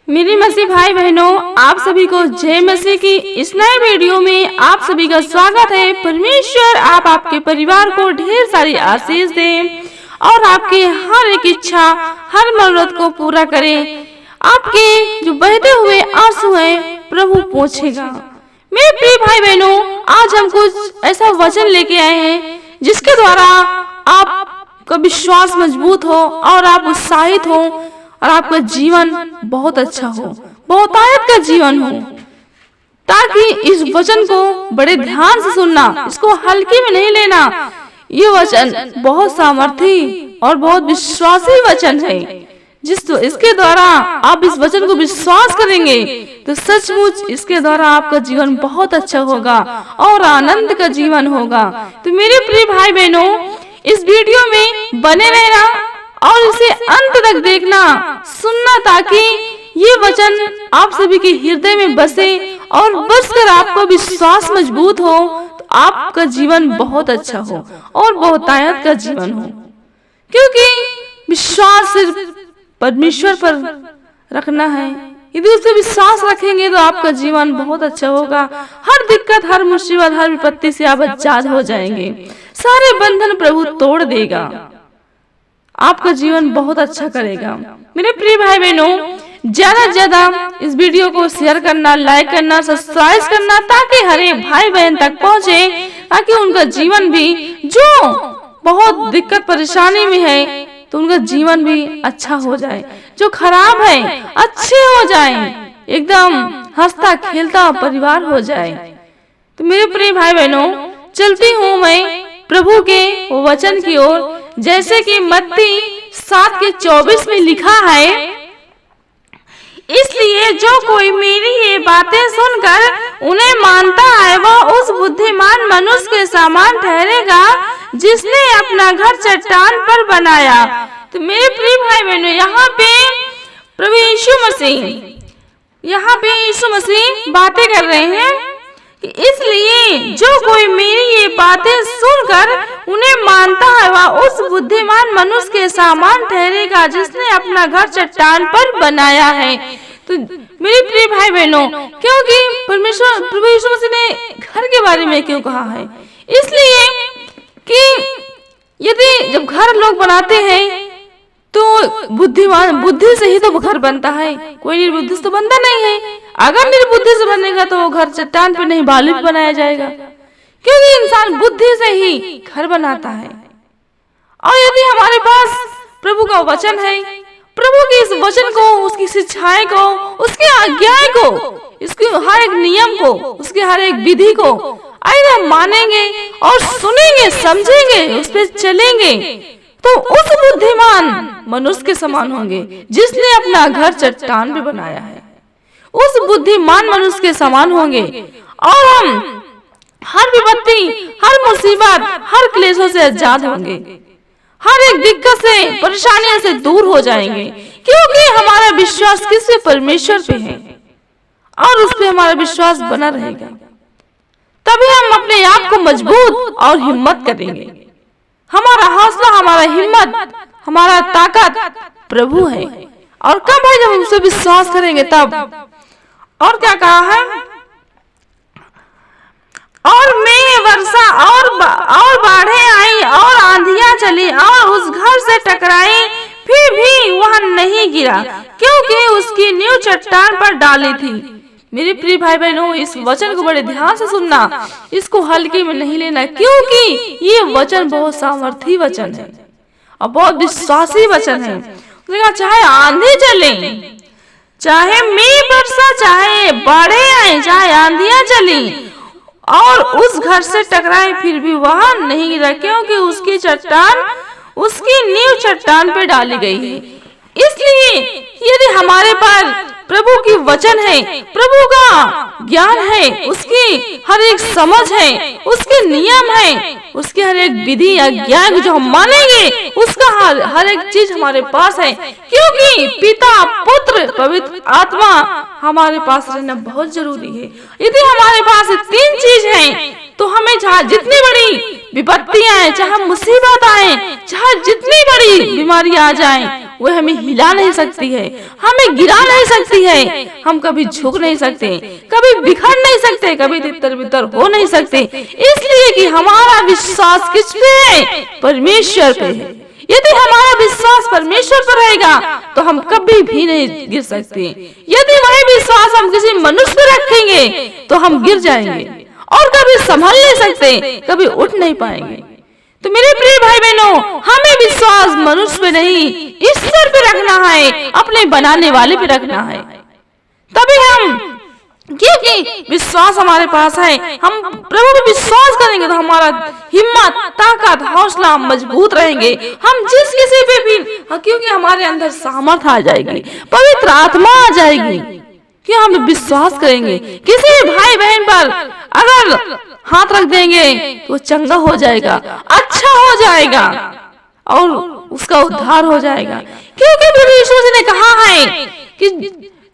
मेरे मसीह भाई बहनों, आप सभी को जय मसीह की इस नए वीडियो में आप सभी का स्वागत है। परमेश्वर आपके परिवार को ढेर सारी आशीष दे और आपकी हर एक इच्छा, हर मनोरथ को पूरा करे। आपके जो बहते हुए आंसू हैं प्रभु पोंछेगा। मेरे प्रिय भाई बहनों, आज हम कुछ ऐसा वचन लेके आए हैं जिसके द्वारा आपका विश्वास मजबूत हो और आप उत्साहित हो और आपका जीवन बहुत अच्छा हो, बहुतायत का जीवन हो। ताकि इस वचन को बड़े ध्यान से सुनना, इसको हल्के में नहीं लेना। ये वचन बहुत सामर्थी और बहुत विश्वासी वचन है। इसके द्वारा आप इस वचन को विश्वास करेंगे तो सचमुच इसके द्वारा आपका जीवन बहुत अच्छा होगा और आनंद का जीवन होगा। तो मेरे प्रिय भाई बहनों, इस वीडियो में बने रहना और इसे अंत तक देखना, सुनना, ताकि ये वचन आप सभी के हृदय में बसे और बसकर आपको विश्वास मजबूत हो तो आपका जीवन बहुत अच्छा हो और बहुतायत का जीवन हो। क्योंकि विश्वास सिर्फ परमेश्वर पर रखना है। यदि उससे विश्वास रखेंगे तो आपका जीवन बहुत अच्छा होगा। हर दिक्कत, हर मुसीबत, हर विपत्ति से आप आजाद हो जाएंगे। सारे बंधन प्रभु तोड़ देगा। आपका जीवन बहुत अच्छा करेगा। मेरे प्रिय भाई बहनों, ज्यादा से ज्यादा इस वीडियो को शेयर करना, लाइक करना, सब्सक्राइब करना, ताकि हर एक भाई बहन तक पहुंचे, ताकि उनका जीवन भी, जो बहुत दिक्कत परेशानी में है, तो उनका जीवन भी अच्छा हो जाए। जो खराब है अच्छे हो जाए, एकदम हंसता खेलता परिवार हो जाए। तो मेरे प्रिय भाई बहनों, चलती हूँ मैं प्रभु के वचन की ओर। जैसे कि मत्ती 7:24 में लिखा है, इसलिए जो कोई मेरी ये बातें सुनकर उन्हें मानता है वह उस बुद्धिमान मनुष्य के समान ठहरेगा जिसने अपना घर चट्टान पर बनाया। तो मेरे प्रिय भाई बहनों, यहाँ पे प्रभु यीशु मसीह बातें कर रहे हैं कि इसलिए जो कोई मेरी ये बातें सुनकर उन्हें मानता है वह उस बुद्धिमान मनुष्य के समान ठहरेगा जिसने अपना घर चट्टान पर बनाया है। तो मेरे प्रिय भाई बहनों, क्योंकि प्रभु यीशु मसीह ने घर के बारे में क्यों कहा है? इसलिए कि यदि जब घर लोग बनाते हैं तो बुद्धि से ही तो घर बनता है, कोई निर्बुद्धि से तो बनता नहीं है। अगर निर्बुद्धि से बनेगा तो वो घर चट्टान पे नहीं, बालू पे बनाया जाएगा। क्योंकि इंसान बुद्धि से ही घर बनाता है। और यदि हमारे पास प्रभु का वचन है, प्रभु के इस वचन को, उसकी शिक्षाएं को, उसकी आज्ञाएं को, इसके हर एक नियम को, उसके हर एक विधि को अगर हम मानेंगे और सुनेंगे, समझेंगे, उस पर चलेंगे, तो उस बुद्धिमान मनुष्य के समान होंगे जिसने अपना घर चट्टान पे बनाया है। उस बुद्धिमान मनुष्य के समान होंगे और हम हर विपत्ति, हर मुसीबत, हर क्लेशों से आजाद होंगे। हर एक दिक्कत से, परेशानियों से दूर हो जाएंगे। क्योंकि हमारा विश्वास किस पे? परमेश्वर पे है और उस पे हमारा विश्वास बना रहेगा। तभी हम अपने आप को मजबूत और हिम्मत करेंगे। हमारा हौसला, हमारा हिम्मत, हमारा ताकत प्रभु है। और कब है? जब हम उसे विश्वास करेंगे तब। और क्या कहा है? और मेघ वर्षा और बाढ़ें आई और आंधियां चली और उस घर से टकराई, फिर भी वह नहीं गिरा क्योंकि उसकी नींव चट्टान पर डाली थी। मेरे प्रिय भाई बहनों, इस वचन को बड़े ध्यान से सुनना, इसको हल्के में नहीं लेना। क्योंकि ये वचन बहुत सामर्थी वचन है और बहुत विश्वासी वचन है। चाहे आंधी चले, चाहे मेघ बरसा, चाहे बाढ़ें आए, चाहे आंधियां चली और उस घर से टकराए, फिर भी वह नहीं गिरा क्योंकि उसकी नींव चट्टान पे डाली गई है। इसलिए यदि हमारे पास प्रभु की वचन है, प्रभु का ज्ञान है, उसकी हर एक समझ है, उसके नियम है, उसके हर एक विधि या ज्ञान जो हम मानेंगे, उसका हर एक चीज हमारे पास है। क्योंकि पिता, पुत्र, पवित्र आत्मा हमारे पास रहना बहुत जरूरी है। यदि हमारे पास 3 चीज है तो हमें चाहे जितनी बड़ी विपत्तियां आए, चाहे मुसीबत आए, चाहे जितनी बड़ी बीमारी आ जाए, वो हमें हिला नहीं सकती है, हमें गिरा नहीं सकती है। हम कभी झुक नहीं सकते, कभी बिखर नहीं सकते, कभी तितर बितर हो नहीं सकते, इसलिए कि हमारा विश्वास किस पे है? परमेश्वर पे है। यदि हमारा विश्वास परमेश्वर पर रहेगा तो हम कभी भी नहीं गिर सकते। यदि वही विश्वास हम किसी मनुष्य पर रखेंगे तो हम गिर जाएंगे और कभी संभल नहीं सकते, कभी उठ नहीं पाएंगे। तो मेरे प्रिय भाई बहनों, हमें विश्वास मनुष्य पे नहीं, ईश्वर पे रखना है, अपने बनाने वाले पे रखना है। तभी हम, क्योंकि विश्वास हमारे पास है, हम प्रभु पे विश्वास करेंगे तो हमारा हिम्मत, ताकत, हौसला मजबूत रहेंगे। हम जिस किसी पे भी, क्योंकि हमारे अंदर सामर्थ आ जाएगी, पवित्र आत्मा आ जाएगी कि हम विश्वास करेंगे। किसी भाई बहन पर अगर हाथ रख देंगे तो चंगा हो जाएगा, अच्छा हो जाएगा और उसका उद्धार हो जाएगा। क्योंकि प्रभु यीशु ने कहा है कि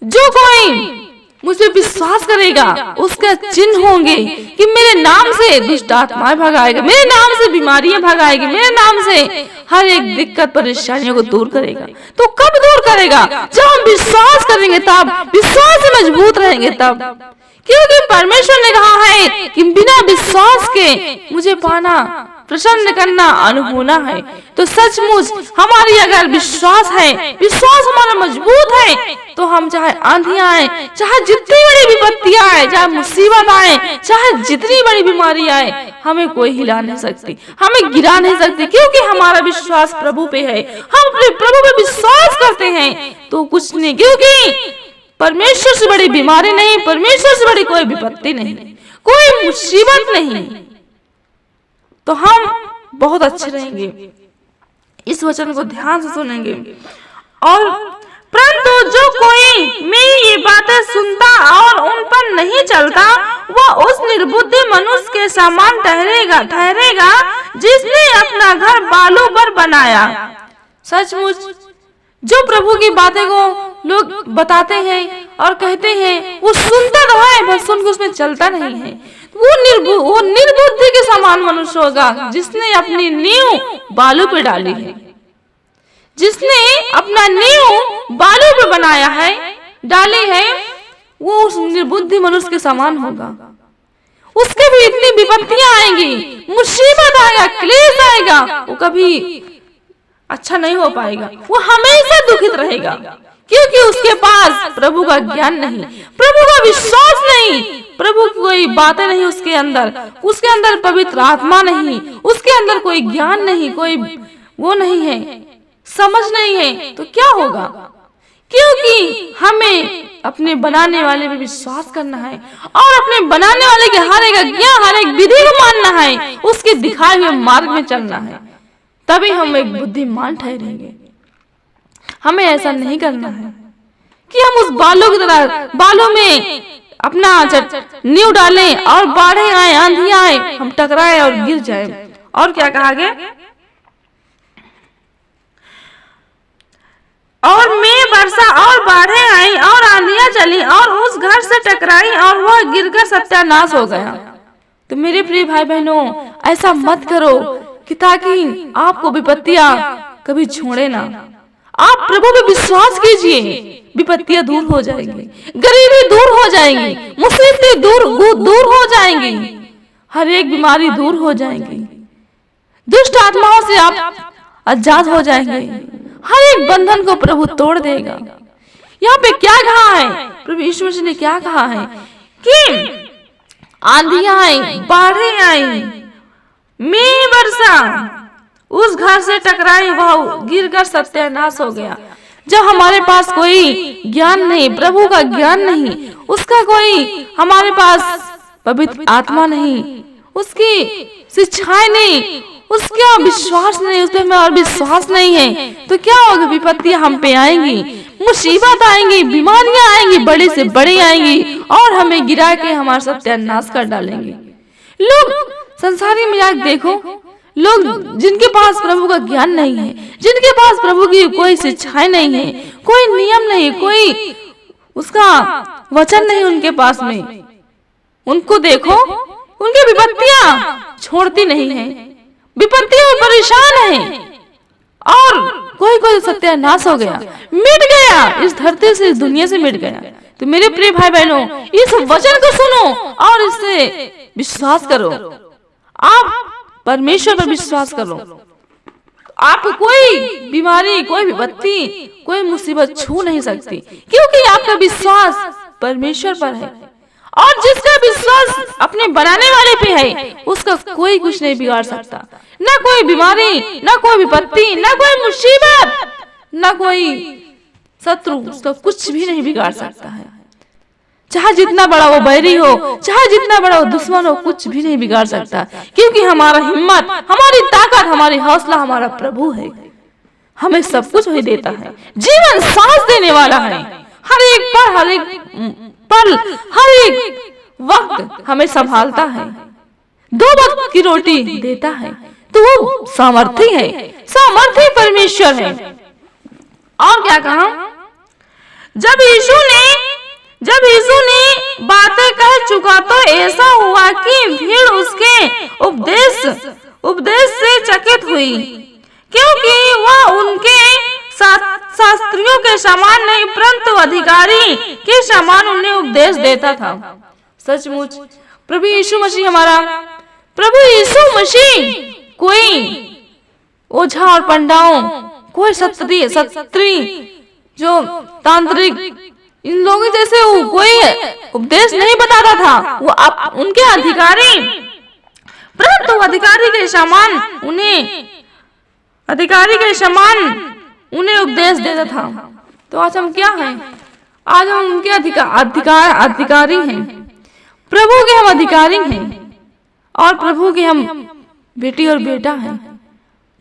जो कोई मुझ पे विश्वास करेगा उसका चिन्ह होंगे कि मेरे नाम से दुष्ट आत्माएं भगाएगा, मेरे नाम से बीमारियां भगाएगी, मेरे नाम से हर एक दिक्कत परेशानियों को दूर करेगा। तो कब दूर करेगा? जब हम विश्वास करेंगे, तब विश्वास से मजबूत रहेंगे तब। क्योंकि परमेश्वर ने कहा है कि बिना विश्वास के मुझे पाना, प्रसन्न करना अनहोना है। तो सचमुच हमारी अगर विश्वास है, विश्वास हमारा मजबूत है, तो हम चाहे आंधियां आए, चाहे जितनी बड़ी विपत्तियां आए, चाहे मुसीबत आए, चाहे जितनी बड़ी बीमारी आए, हमें कोई हिला नहीं सकती, हमें गिरा नहीं सकती। क्योंकि हमारा विश्वास प्रभु पे है, हम अपने प्रभु पे विश्वास करते हैं तो कुछ नहीं। क्योंकि परमेश्वर से बड़ी बीमारी नहीं, परमेश्वर से बड़ी कोई विपत्ति नहीं, कोई मुसीबत नहीं। तो हम बहुत अच्छे रहेंगे। इस वचन को ध्यान से सुनेंगे। और परंतु जो कोई मेरी ये बातें सुनता और उन पर नहीं चलता, वह उस निर्बुद्धि मनुष्य के समान ठहरेगा जिसने अपना घर बालू पर बनाया। सचमुच जो प्रभु की बातें को लोग बताते हैं और कहते हैं, वो सुनता तो है बस सुन के उसमें चलता नहीं है, वो निर्बुद्धि के समान मनुष्य होगा जिसने अपनी नींव बालू पे डाली है, जिसने अपना नींव बालू पे बनाया है, डाली है, वो उस निर्बुद्धि मनुष्य के समान होगा। उसके भी इतनी विपत्तियां आएंगी, मुसीबत आएगा, क्लेश आएगा, वो कभी अच्छा नहीं हो पाएगा, वो हमेशा दुखित रहेगा। क्योंकि उसके पास प्रभु का ज्ञान नहीं, प्रभु का विश्वास नहीं, प्रभु की कोई बातें नहीं उसके अंदर पवित्र आत्मा नहीं, उसके अंदर कोई ज्ञान नहीं, कोई वो नहीं है, समझ नहीं है। तो क्या होगा? क्योंकि हमें अपने बनाने वाले पे विश्वास करना है और अपने बनाने वाले के हर एक आज्ञा, हर एक विधि को मानना है, उसके दिखाए हुए मार्ग में चलना है, तभी हम एक बुद्धिमान ठहरेंगे। हमें ऐसा नहीं करना है कि हम उस बालों की तरह बालों में अपना नींव डालें और बाढ़ें आए, आंधियां आए, हम टकराए और गिर जाए। और क्या कहा गया? और मैं वर्षा और बाढ़ें आई और आंधियां चली और उस घर से टकराई और वह गिरकर सत्यानाश हो गया। तो मेरे प्रिय भाई बहनों, ऐसा मत करो कि ताकि आपको विपत्तियां कभी छोड़े ना। आप प्रभु पे विश्वास कीजिए, विपत्तियां दूर हो जाएंगी, गरीबी दूर हो जाएंगी, मुसीबतें दूर हो जाएंगी, हर एक बीमारी दूर हो जाएंगी, दुष्ट आत्माओं से आप आजाद हो जाएंगे, हर एक बंधन को प्रभु तोड़ देगा। यहाँ पे क्या कहा है? प्रभु यीशु मसीह ने क्या कहा है कि आंधियां आई, बाढ़ें आई, मैं वर्षा उस घर से टकराई, वह गिरकर सत्यानाश हो गया। जब हमारे पास कोई ज्ञान नहीं, प्रभु का ज्ञान नहीं, उसका कोई हमारे पास पवित्र आत्मा नहीं, उसकी शिक्षाएं नहीं, उसका विश्वास नहीं, उस पे हमें और विश्वास नहीं है, तो क्या होगा? विपत्तियां हम पे आएंगी, मुसीबत आएंगी, बीमारियां आएंगी, बड़ी से बड़ी आएंगी और हमें गिरा के हमारा सत्यानाश कर डालेंगे। लोग संसारी मजाक देखो, लोग जिनके पास प्रभु का ज्ञान नहीं है, जिनके पास प्रभु की कोई शिक्षाएं नहीं है, कोई नियम नहीं, कोई उसका वचन नहीं उनके पास में, उनको देखो, उनकी विपत्तियां छोड़ती नहीं है, विपत्तियों में परेशान है और कोई कोई सत्यानाश हो गया, मिट गया, इस धरती से, इस दुनिया से मिट गया। तो मेरे प्रिय भाई बहनों, इस वचन को सुनो और इससे विश्वास करो। आप परमेश्वर पर विश्वास करो, आपको कोई बीमारी, कोई विपत्ति, कोई मुसीबत छू नहीं सकती, क्योंकि आपका विश्वास परमेश्वर पर है। और जिसका विश्वास अपने बनाने वाले पे है, उसका कोई कुछ नहीं बिगाड़ सकता। ना कोई बीमारी, ना कोई विपत्ति, ना कोई मुसीबत, ना कोई शत्रु उसका कुछ भी नहीं बिगाड़ सकता है। चाहे जितना बड़ा वो बैरी हो, चाहे जितना बड़ा वो दुश्मन हो, कुछ भी नहीं बिगाड़ सकता, क्योंकि हमारा हिम्मत, हमारी ताकत, हमारी हौसला हमारा प्रभु है। हमें सब कुछ वही देता है, जीवन सांस देने वाला है। हर एक पल, हर एक पल, हर एक वक्त हमें संभालता है, 2 वक्त की रोटी देता है। तो वो सामर्थी है, सामर्थी परमेश्वर है। और क्या कहा, जब यीशु ने बातें कह चुका तो ऐसा हुआ कि भीड़ उसके उपदेश से चकित हुई, क्योंकि वह उनके शास्त्रियों के समान नहीं, परंतु अधिकारी के समान उन्हें उपदेश देता था। सचमुच प्रभु यीशु मसीह, हमारा प्रभु यीशु मसीह कोई ओझा और पंडाओं, कोई सत्री जो तांत्रिक, इन लोगों जैसे वो कोई उपदेश नहीं बताता था। वो उनके अधिकारी, परंतु अधिकारी के समान उन्हें उपदेश देता था। तो आज हम क्या हैं? आज हम उनके अधिकारी हैं, प्रभु के हम अधिकारी हैं, और प्रभु के हम बेटी और बेटा हैं।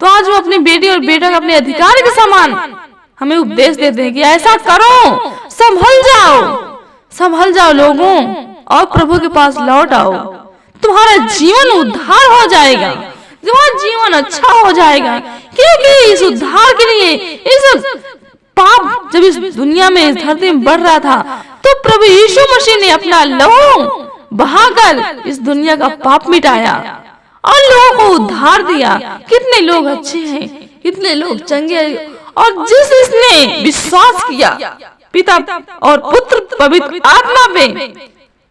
तो आज वो अपनी बेटी और बेटा के अपने अधिकार के समान हमें उपदेश देते हैं कि ऐसा करो, संभल जाओ लोगों, और प्रभु के पास लौट आओ। तुम्हारा जीवन उद्धार हो जाएगा, तुम्हारा जीवन अच्छा हो जाएगा, क्योंकि इस उद्धार के लिए, इस पाप जब इस दुनिया में, इस धरती में बढ़ रहा था, तो प्रभु यीशु मसीह ने अपना लहू बहाकर इस दुनिया का पाप मिटाया और लोगों को उद्धार दिया। कितने लोग अच्छे हैं, कितने लोग चंगे, और जिसने विश्वास किया पिता और पुत्र पवित्र आत्मा पे,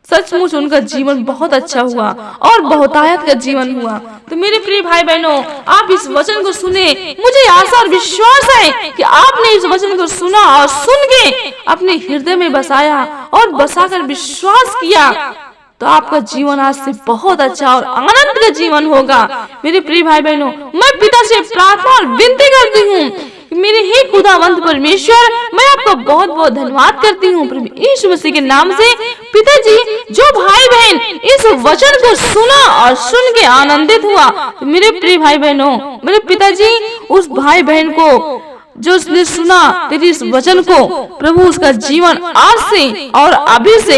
सचमुच उनका जीवन बहुत अच्छा हुआ और बहुतायत का जीवन हुआ। तो मेरे प्रिय भाई बहनों, आप इस वचन को सुने। मुझे आशा और विश्वास है कि आपने इस वचन को सुना और सुन के अपने हृदय में बसाया और बसाकर विश्वास किया, तो आपका जीवन आज से बहुत अच्छा और आनंद का जीवन होगा। मेरे प्रिय भाई बहनों, मैं पिता से प्रार्थना और विनती करती हूँ, मेरे ही खुदावंत परमेश्वर, मैं आपका बहुत बहुत धन्यवाद करती हूँ प्रभु यीशु मसीह के नाम से। पिताजी, जो भाई बहन इस वचन को सुना और सुन के आनंदित हुआ, तो मेरे प्रिय भाई बहनों, मेरे पिताजी, उस भाई बहन को जो उसने सुना तेरी इस वचन को, प्रभु उसका जीवन आज से और अभी से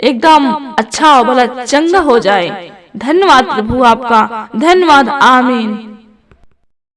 एकदम अच्छा और भला चंगा हो जाए। धन्यवाद प्रभु आपका, धन्यवाद, आमीन।